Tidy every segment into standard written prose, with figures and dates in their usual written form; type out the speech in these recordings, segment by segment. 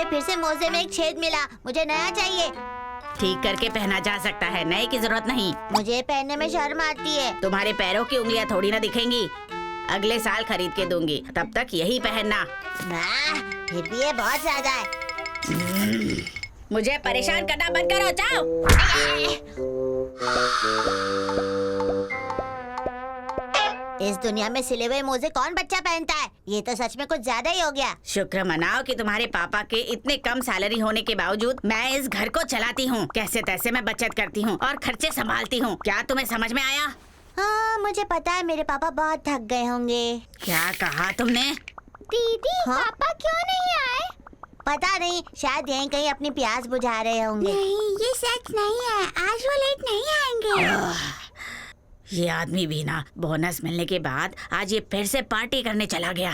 फिर से मोजे में एक छेद मिला। मुझे नया चाहिए। ठीक करके पहना जा सकता है, नए की जरूरत नहीं। मुझे पहनने में शर्म आती है। तुम्हारे पैरों की उंगलियां थोड़ी ना दिखेंगी। अगले साल खरीद के दूंगी, तब तक यही पहनना। फिर भी ये बहुत ज्यादा है। मुझे परेशान करना बंद करो, जाओ। इस दुनिया में सिले हुए मोजे कौन बच्चा पहनता है? ये तो सच में कुछ ज्यादा ही हो गया। शुक्र मनाओ कि तुम्हारे पापा के इतने कम सैलरी होने के बावजूद मैं इस घर को चलाती हूँ। कैसे तैसे मैं बचत करती हूँ और खर्चे संभालती हूँ। क्या तुम्हें समझ में आया? हाँ, मुझे पता है मेरे पापा बहुत थक गए होंगे। क्या कहा तुमने? दीदी, पापा क्यों नहीं आए? पता नहीं, शायद यहीं कहीं अपनी प्यास बुझा रहे होंगे। नहीं, ये सच नहीं है। आज वो लेट नहीं आएंगे। ये आदमी भी ना, बोनस मिलने के बाद आज ये फिर से पार्टी करने चला गया।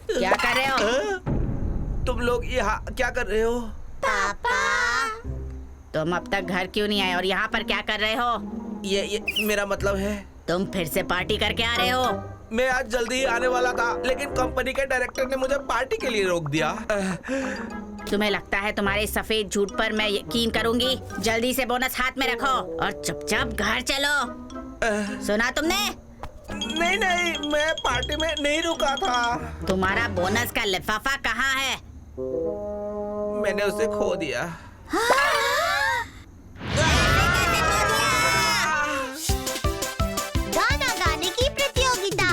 क्या कर रहे हो? तुम लोग यहाँ क्या कर रहे हो? पापा, तुम अब तक घर क्यों नहीं आए और यहाँ पर क्या कर रहे हो? ये मेरा मतलब है, तुम फिर से पार्टी करके आ रहे हो? मैं आज जल्दी ही आने वाला था, लेकिन कंपनी के डायरेक्टर ने मुझे पार्टी के लिए रोक दिया। तुम्हें लगता है तुम्हारे सफेद झूठ पर मैं यकीन करूंगी? जल्दी से बोनस हाथ में रखो और चुपचाप घर चलो। सुना तुमने? नहीं नहीं, मैं पार्टी में नहीं रुका था। तुम्हारा बोनस का लिफाफा कहाँ है? मैंने उसे खो दिया। गाना गाने की प्रतियोगिता।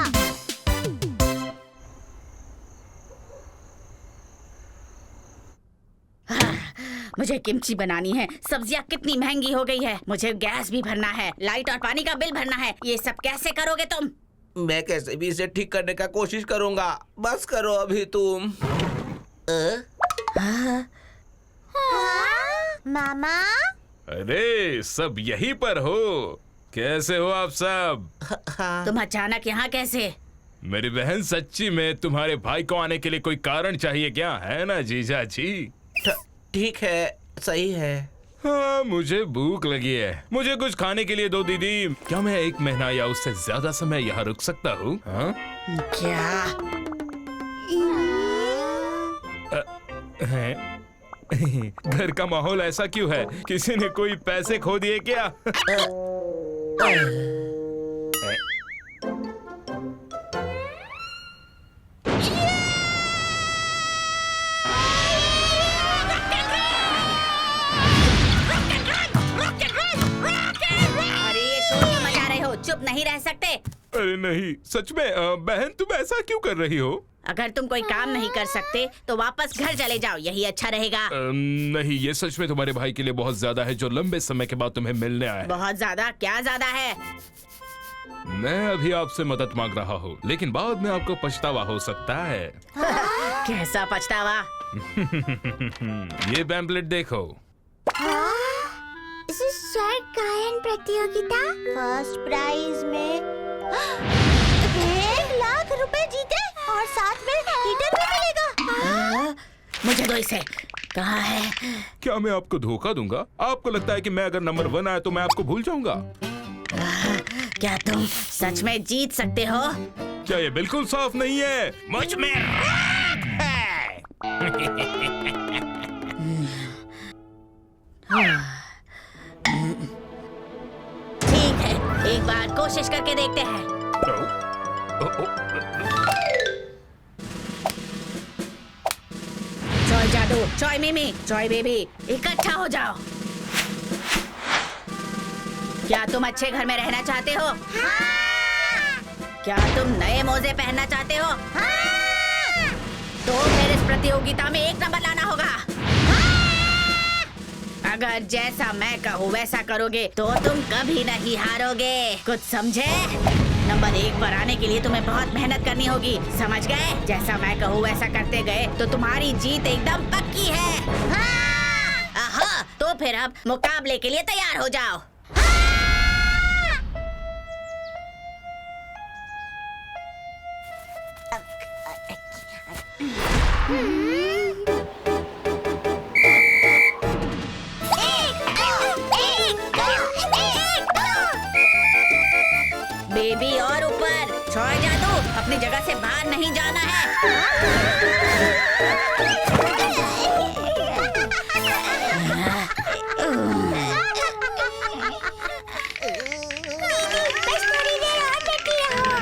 मुझे किमची बनानी है। सब्जियाँ कितनी महंगी हो गई है। मुझे गैस भी भरना है, लाइट और पानी का बिल भरना है। ये सब कैसे करोगे तुम? मैं कैसे भी इसे ठीक करने का कोशिश करूंगा। बस करो अभी तुम। मामा, अरे सब यहीं पर हो। कैसे हो आप सब? तुम अचानक यहाँ कैसे? मेरी बहन, सच्ची में तुम्हारे भाई को आने के लिए कोई कारण चाहिए क्या? है ना जीजा जी? ठीक है, सही है। हाँ, मुझे भूख लगी है। मुझे कुछ खाने के लिए दो दीदी। क्या मैं 1 महीना या उससे ज्यादा समय यहाँ रुक सकता हूँ? हाँ? क्या? घर का माहौल ऐसा क्यों है? किसी ने कोई पैसे खो दिए क्या? अरे ये शोर क्यों मचा रहे हो? चुप नहीं रह सकते? अरे नहीं, सच में बहन, तुम ऐसा क्यों कर रही हो? अगर तुम कोई काम नहीं कर सकते तो वापस घर चले जाओ, यही अच्छा रहेगा। नहीं, ये सच में तुम्हारे भाई के लिए बहुत ज्यादा है, जो लंबे समय के बाद तुम्हें मिलने आया है। बहुत ज्यादा? क्या ज्यादा है? मैं अभी आपसे मदद मांग रहा हूँ, लेकिन बाद में आपको पछतावा हो सकता है। कैसा पछतावा? ये पैम्पलेट देखो। गायन प्रतियोगिता। फर्स्ट प्राइज में 1 लाख रुपए जीते और साथ में हीटर भी मिलेगा। मुझे दो इसे। कहाँ है? क्या मैं आपको धोखा दूंगा? आपको लगता है कि मैं अगर नंबर 1 आया तो मैं आपको भूल जाऊंगा? क्या तुम सच में जीत सकते हो? क्या ये बिल्कुल साफ नहीं है? मुझ में राग है। ठीक है, एक बार कोशिश करके देखते हैं। चॉय जादू, चॉय मिमी, चॉय बेबी, इकट्ठा हो जाओ। क्या तुम अच्छे घर में रहना चाहते हो? हाँ। क्या तुम नए मोजे पहनना चाहते हो? हाँ। तो फिर इस प्रतियोगिता में 1 नंबर लाना होगा। अगर जैसा मैं कहूँ वैसा करोगे तो तुम कभी नहीं हारोगे। कुछ समझे? नंबर 1 पर आने के लिए तुम्हें बहुत मेहनत करनी होगी, समझ गए? जैसा मैं कहूँ वैसा करते गए तो तुम्हारी जीत एकदम पक्की है। हाँ। तो फिर अब मुकाबले के लिए तैयार हो जाओ। छोए जादू, अपनी जगह से बाहर नहीं जाना है। बस थोड़ी देर और डटी रहो।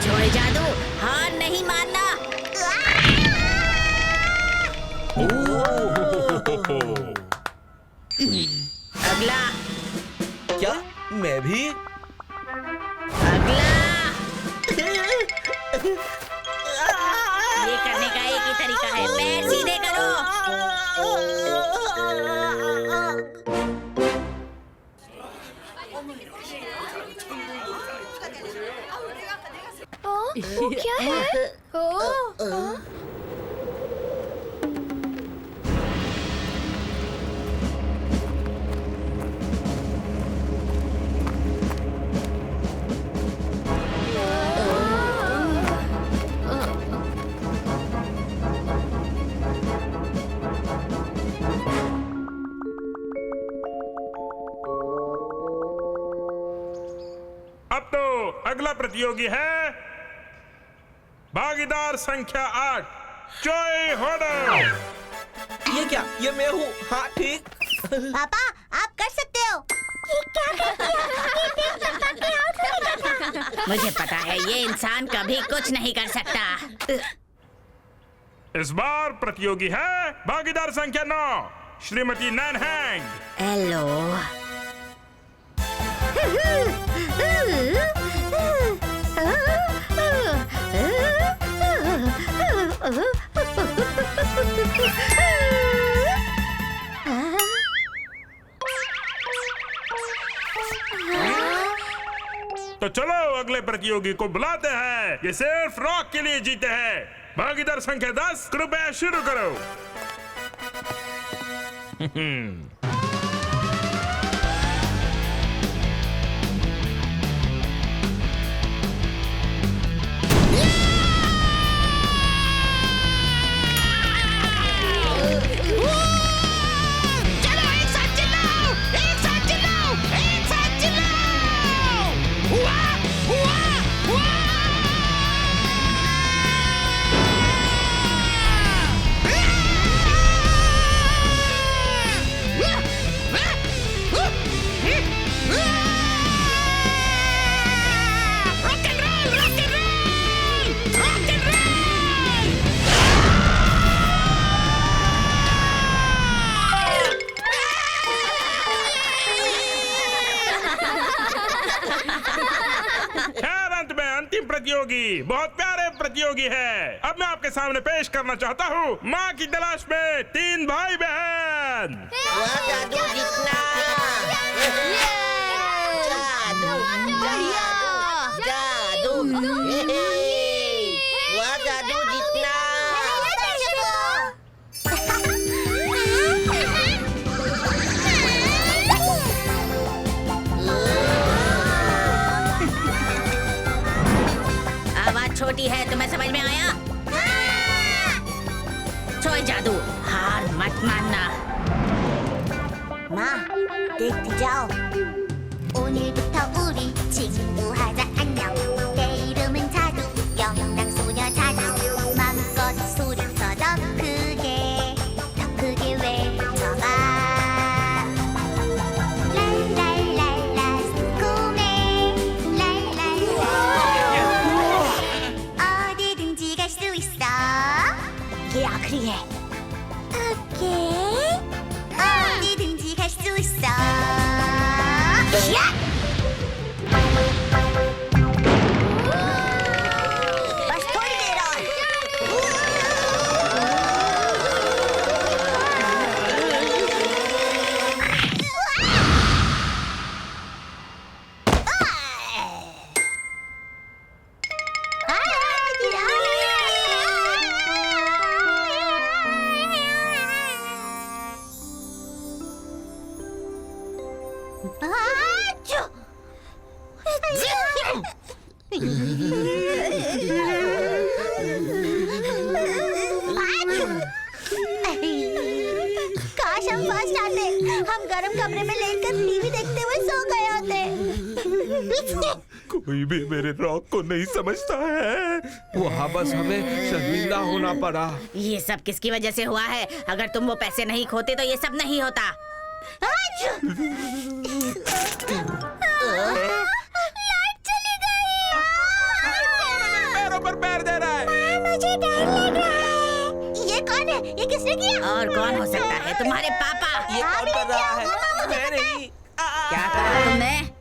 छोए जादू, हार नहीं मानना। अगला, क्या मैं भी? अगला। ये करने का एक ही तरीका है, पैर सीधे करो। वो क्या है? अब तो अगला प्रतियोगी है भागीदार संख्या 8 चोई होडो। ये क्या? ये मैं हूँ। हाँ ठीक। पापा आप कर सकते हो। ये क्या कर दिया? ये देख पापा के आउट हो गया था। मुझे पता है ये इंसान कभी कुछ नहीं कर सकता। इस बार प्रतियोगी है भागीदार संख्या 9 श्रीमती नैनहैंग। हेलो। तो चलो अगले प्रतियोगी को बुलाते हैं। ये सिर्फ रॉक के लिए जीते हैं। भागीदार संख्या 10 कृपया शुरू करो। प्रतियोगी बहुत प्यारे प्रतियोगी है। अब मैं आपके सामने पेश करना चाहता हूँ माँ की तलाश में 3 भाई बहन। जादू जीतना। जादू जीतना। आवाज छोटी है, तुम्हें समझ में आया? छोए जादू, हार मत मानना। माँ देखती जाओ। 오늘부터 우리 친구하자 안녕. 내 이름은 자두 영당 소녀 자두. 마음껏 소리쳐 더 크게 외쳐봐. 랄랄랄라 스코메 랄랄라. 어디든지 갈 수 있어. ये आखिरी है। 오케이. 어디든지 갈 수 있어. कोई भी मेरे रॉक को नहीं समझता है। वहाँ बस हमें शर्मिंदा होना पड़ा। ये सब किसकी वजह से हुआ है? अगर तुम वो पैसे नहीं खोते तो ये सब नहीं होता। लाइट चली गई। पैरों पर पैर दे रहा है। मुझे डर लग रहा है। ये कौन है? ये किसने किया? और कौन हो सकता है? तुम्हारे पापा। ये कौन कर रहा है? मैं नहीं। क्या कहा तुमने?